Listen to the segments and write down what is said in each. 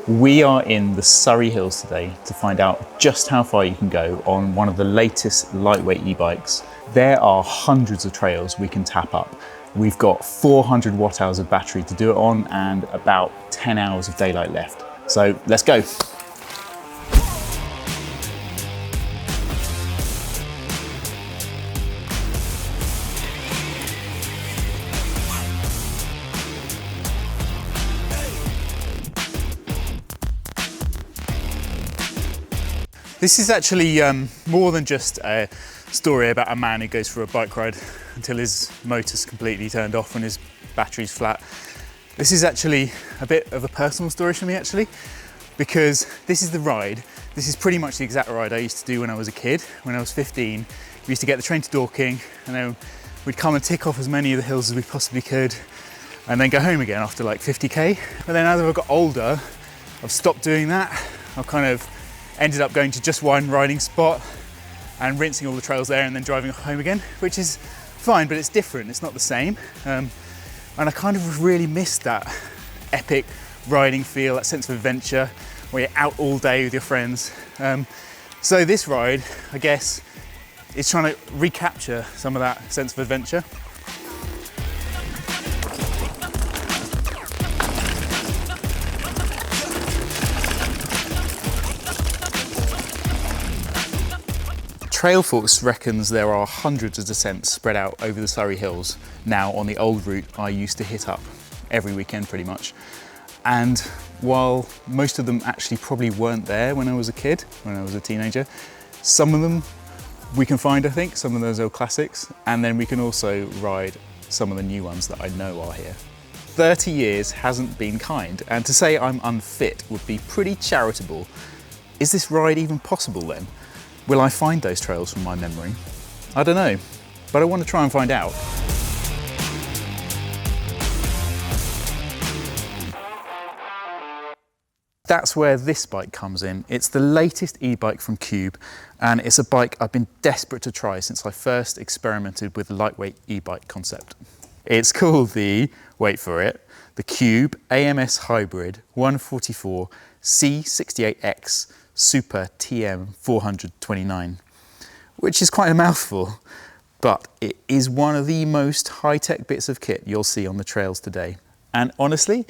We are in the Surrey Hills today to find out just how far you can go on one of the latest lightweight e-bikes. There are hundreds of trails we can tap up. We've got 400 watt hours of battery to do it on and about 10 hours of daylight left. So let's go. This is actually more than just a story about a man who goes for a bike ride until his motor's completely turned off and his battery's flat. This is actually a bit of a personal story for me actually, because this is the ride. This is pretty much the exact ride I used to do when I was a kid. When I was 15, we used to get the train to Dorking and then we'd come and tick off as many of the hills as we possibly could and then go home again after like 50k. But then as I've got older, I've stopped doing that. I've kind of ended up going to just one riding spot and rinsing all the trails there and then driving home again, which is fine, but it's different, it's not the same. And I kind of really missed that epic riding feel, that sense of adventure, where you're out all day with your friends. So this ride, I guess, is trying to recapture some of that sense of adventure. Trailforce reckons there are hundreds of descents spread out over the Surrey Hills now on the old route I used to hit up every weekend pretty much. And while most of them actually probably weren't there when I was a kid, when I was a teenager, some of them we can find, I think, some of those old classics, and then we can also ride some of the new ones that I know are here. 30 years hasn't been kind, and to say I'm unfit would be pretty charitable. Is this ride even possible then? Will I find those trails from my memory? I don't know, but I want to try and find out. That's where this bike comes in. It's the latest e-bike from Cube, and it's a bike I've been desperate to try since I first experimented with the lightweight e-bike concept. It's called the, wait for it, the Cube AMS Hybrid 144 C68X Super TM 429, which is quite a mouthful, but it is one of the most high-tech bits of kit you'll see on the trails today. And honestly,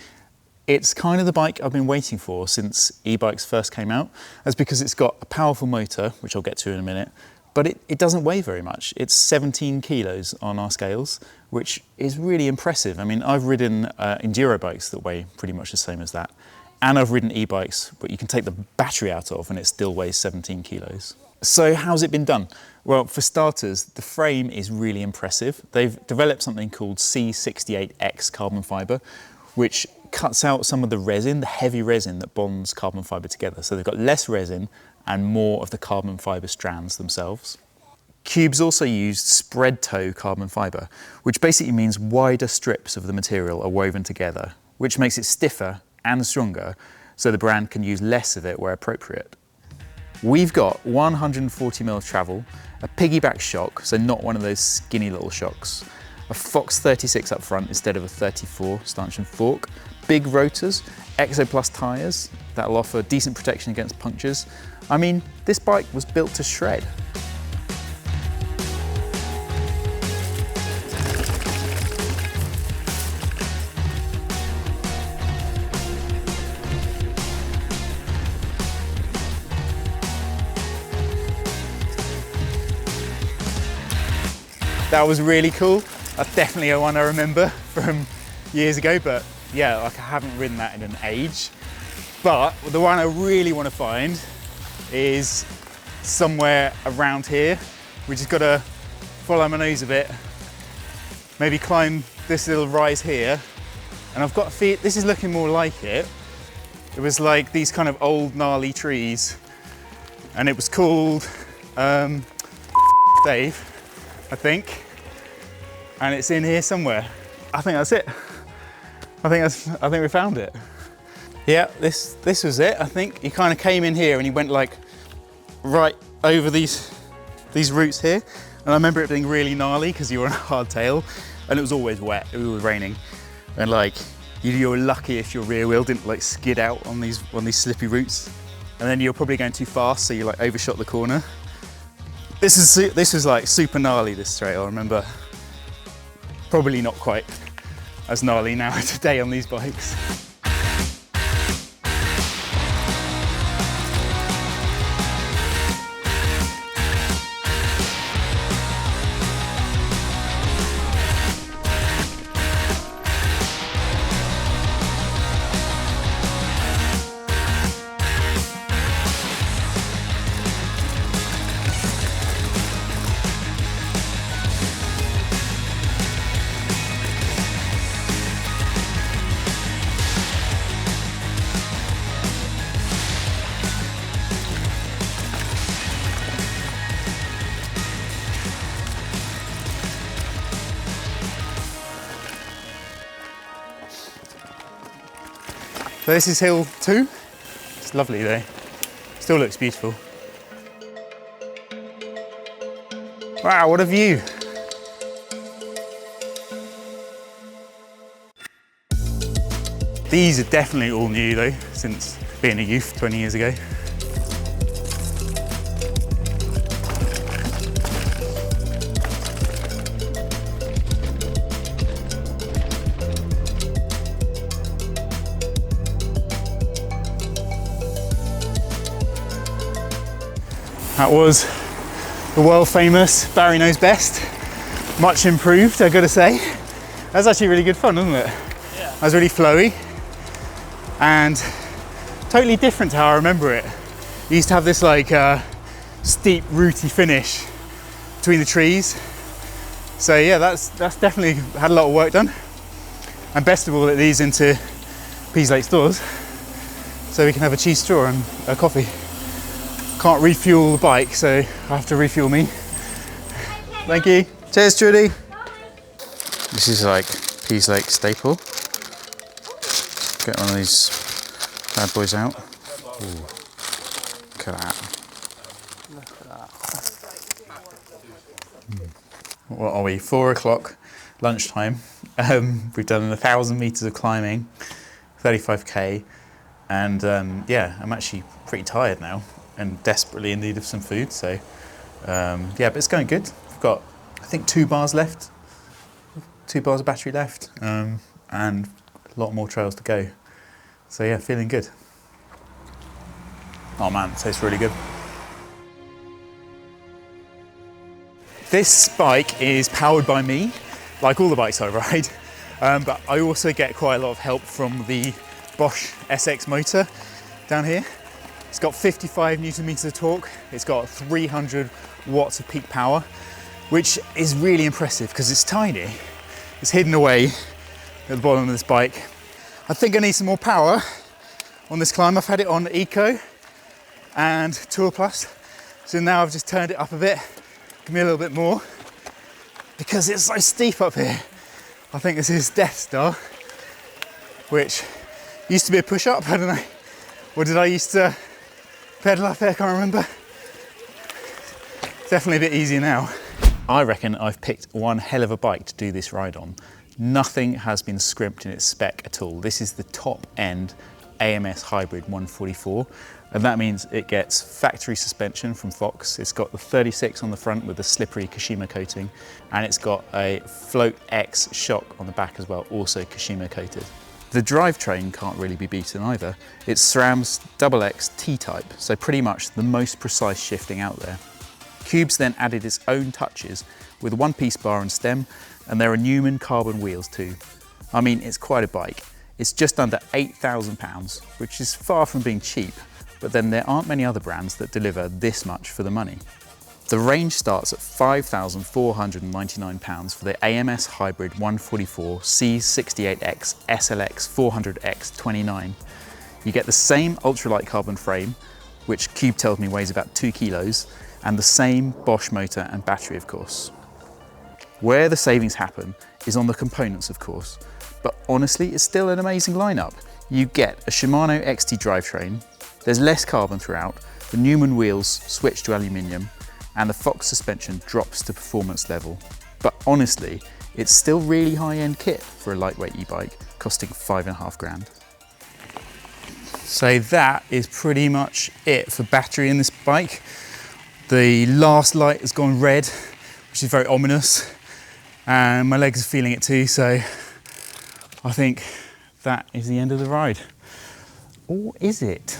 it's kind of the bike I've been waiting for since e-bikes first came out. That's because it's got a powerful motor, which I'll get to in a minute, but it doesn't weigh very much. It's 17 kilos on our scales, which is really impressive. I mean, I've ridden enduro bikes that weigh pretty much the same as that. And I've ridden e-bikes, but you can take the battery out of and it still weighs 17 kilos. So how's it been done? Well, for starters, the frame is really impressive. They've developed something called C68X carbon fiber, which cuts out some of the resin, the heavy resin that bonds carbon fiber together. So they've got less resin and more of the carbon fiber strands themselves. Cube's also used spread toe carbon fiber, which basically means wider strips of the material are woven together, which makes it stiffer and stronger, so the brand can use less of it where appropriate. We've got 140mm travel, a piggyback shock, so not one of those skinny little shocks, a Fox 36 up front instead of a 34 stanchion fork, big rotors, Exo Plus tyres that'll offer decent protection against punctures. I mean, this bike was built to shred. That was really cool. That's definitely a one I remember from years ago, but yeah, like I haven't ridden that in an age. But the one I really want to find is somewhere around here. We just got to follow my nose a bit, maybe climb this little rise here. And I've got a feel, this is looking more like it. It was like these kind of old gnarly trees, and it was called Dave, I think, and it's in here somewhere. I think that's it. I think we found it. Yeah, this was it. I think he kind of came in here and he went like right over these roots here. And I remember it being really gnarly because you were on a hardtail and it was always wet. It was raining, and like You're lucky if your rear wheel didn't like skid out on these slippy routes. And then you're probably going too fast, so you like overshot the corner. This was like super gnarly, this trail, I remember. Probably not quite as gnarly now today on these bikes. So this is hill 2. It's lovely though. Still looks beautiful. Wow, what a view. These are definitely all new though, since being a youth 20 years ago. That was the world famous Barry Knows Best. Much improved, I've got to say. That was actually really good fun, wasn't it? Yeah. That was really flowy and totally different to how I remember it. You used to have this like steep, rooty finish between the trees. So yeah, that's definitely had a lot of work done. And best of all, it leads into Peaslake stores, so we can have a cheese straw and a coffee. Can't refuel the bike, so I have to refuel me. Thank you. Cheers, Trudy. This is like Peaslake staple. Get one of these bad boys out. Ooh. Look at that. What are we? 4 o'clock, lunchtime. We've done 1,000 meters of climbing, 35k, and yeah, I'm actually pretty tired now and desperately in need of some food. So yeah, but it's going good. We've got, I think, 2 bars left, 2 bars of battery left, and a lot more trails to go. So yeah, feeling good. Oh man, it tastes really good. This bike is powered by me, like all the bikes I ride, but I also get quite a lot of help from the Bosch SX motor down here. It's got 55 Newton meters of torque. It's got 300 watts of peak power, which is really impressive because it's tiny. It's hidden away at the bottom of this bike. I think I need some more power on this climb. I've had it on Eco and Tour Plus, so now I've just turned it up a bit. Give me a little bit more because it's so steep up here. I think this is Death Star, which used to be a push-up. I don't know. Or did I used to pedal up here? I can't remember. Definitely a bit easier now. I reckon I've picked one hell of a bike to do this ride on. Nothing has been scrimped in its spec at all. This is the top end AMS Hybrid 144, and that means it gets factory suspension from Fox. It's got the 36 on the front with the slippery Kashima coating, and it's got a Float X shock on the back as well, also Kashima coated. The drivetrain can't really be beaten either. It's Sram's XX T-Type, so pretty much the most precise shifting out there. Cube's then added its own touches with a one-piece bar and stem, and there are Newman carbon wheels too. I mean, it's quite a bike. It's just under £8,000, which is far from being cheap, but then there aren't many other brands that deliver this much for the money. The range starts at £5,499 for the AMS Hybrid 144 C68X SLX 400X 29. You get the same ultralight carbon frame, which Cube tells me weighs about 2 kilos, and the same Bosch motor and battery, of course. Where the savings happen is on the components, of course, but honestly, it's still an amazing lineup. You get a Shimano XT drivetrain, there's less carbon throughout, the Newman wheels switch to aluminium, and the Fox suspension drops to performance level. But honestly, it's still really high-end kit for a lightweight e-bike. costing 5.5 grand. So that is pretty much it for battery in this bike. The last light has gone red, which is very ominous, and my legs are feeling it too, so I think that is the end of the ride. Or is it?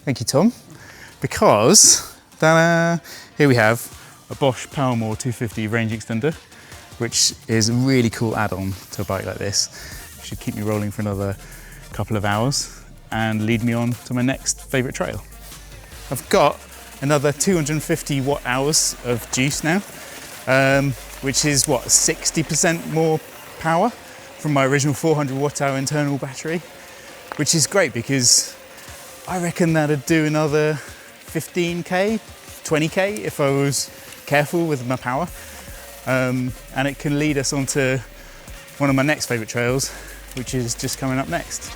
Thank you, Tom. Because, ta-da, here we have a Bosch Powermore 250 range extender, which is a really cool add-on to a bike like this. It should keep me rolling for another couple of hours and lead me on to my next favourite trail. I've got another 250 watt hours of juice now, which is what, 60% more power from my original 400 watt hour internal battery, which is great because I reckon that'd do another 15k, 20k if I was careful with my power. And it can lead us onto one of my next favourite trails, which is just coming up next.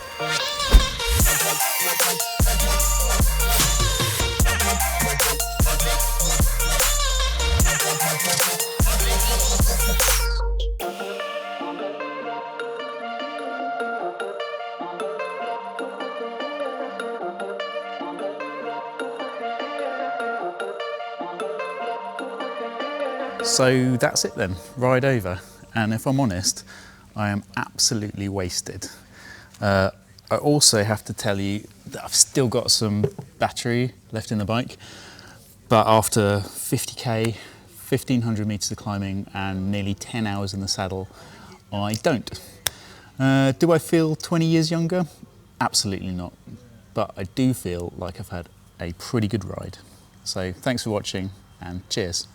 So that's it then, ride over. And if I'm honest, I am absolutely wasted. I also have to tell you that I've still got some battery left in the bike, but after 50k, 1500 meters of climbing and nearly 10 hours in the saddle, I don't. Do I feel 20 years younger? Absolutely not. But I do feel like I've had a pretty good ride. So thanks for watching and cheers.